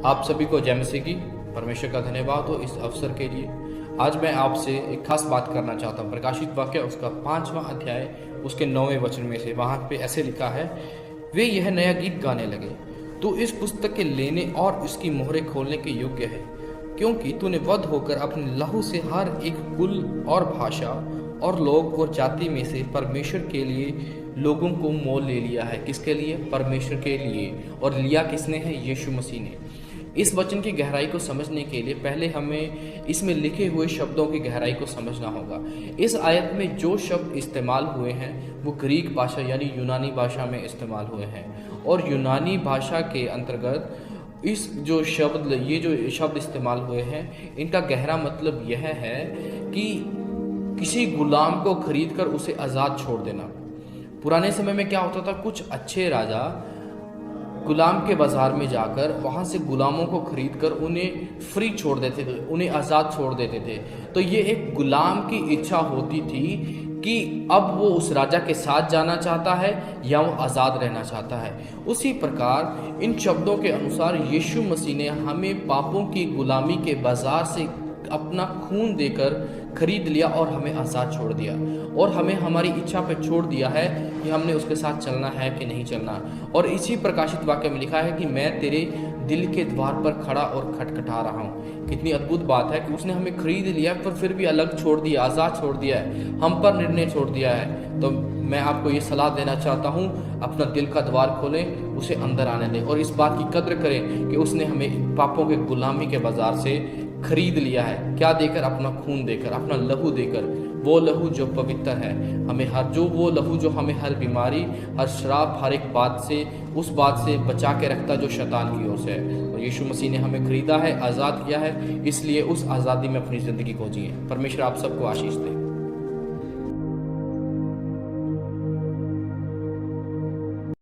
आप सभी को जय मसीह की। परमेश्वर का धन्यवाद हो इस अवसर के लिए। आज मैं आपसे एक खास बात करना चाहता हूँ। प्रकाशित वाक्य उसका 5वां अध्याय उसके 9वें वचन में से वहाँ पे ऐसे लिखा है, वे यह नया गीत गाने लगे, तू इस पुस्तक के लेने और उसकी मोहरें खोलने के योग्य है, क्योंकि तूने वध होकर अपने लहू से हर एक कुल और भाषा और लोग और जाति में से परमेश्वर के लिए लोगों को मोल ले लिया है। किसके लिए? परमेश्वर के लिए। और लिया किसने है? यीशु मसीह ने। इस वचन की गहराई को समझने के लिए पहले हमें इसमें लिखे हुए शब्दों की गहराई को समझना होगा। इस आयत में जो शब्द इस्तेमाल हुए हैं वो ग्रीक भाषा यानी यूनानी भाषा में इस्तेमाल हुए हैं। और यूनानी भाषा के अंतर्गत ये जो शब्द इस्तेमाल हुए हैं, इनका गहरा मतलब यह है कि किसी गुलाम को खरीद कर उसे आज़ाद छोड़ देना। पुराने समय में क्या होता था, कुछ अच्छे राजा गुलाम के बाज़ार में जाकर वहाँ से गुलामों को खरीद कर उन्हें फ्री छोड़ देते थे, उन्हें आज़ाद छोड़ देते थे। तो ये एक गुलाम की इच्छा होती थी कि अब वो उस राजा के साथ जाना चाहता है या वो आज़ाद रहना चाहता है। उसी प्रकार इन शब्दों के अनुसार यीशु मसीह ने हमें पापों की गुलामी के बाज़ार से अपना खून देकर खरीद लिया और हमें आज़ाद छोड़ दिया, और हमें हमारी इच्छा पर छोड़ दिया है कि हमने उसके साथ चलना है कि नहीं चलना। और इसी प्रकाशित वाक्य में लिखा है कि मैं तेरे दिल के द्वार पर खड़ा और खटखटा रहा हूँ। कितनी अद्भुत बात है कि उसने हमें खरीद लिया पर फिर भी अलग छोड़ दिया, आज़ाद छोड़ दिया है, हम पर निर्णय छोड़ दिया है। तो मैं आपको ये सलाह देना चाहता हूँ, अपना दिल का द्वार खोलें, उसे अंदर आने दें और इस बात की कद्र करें कि उसने हमें पापों के गुलामी के बाज़ार से खरीद लिया है। क्या देकर? अपना खून देकर, अपना लहू देकर। वो लहू जो पवित्र है, वो लहू जो हमें हर बीमारी, हर श्राप, हर एक बात से, उस बात से बचा के रखता जो शैतान की ओर से है। और यीशु मसीह ने हमें खरीदा है, आज़ाद किया है, इसलिए उस आज़ादी में अपनी ज़िंदगी को जिए। परमेश्वर आप सबको आशीष दे।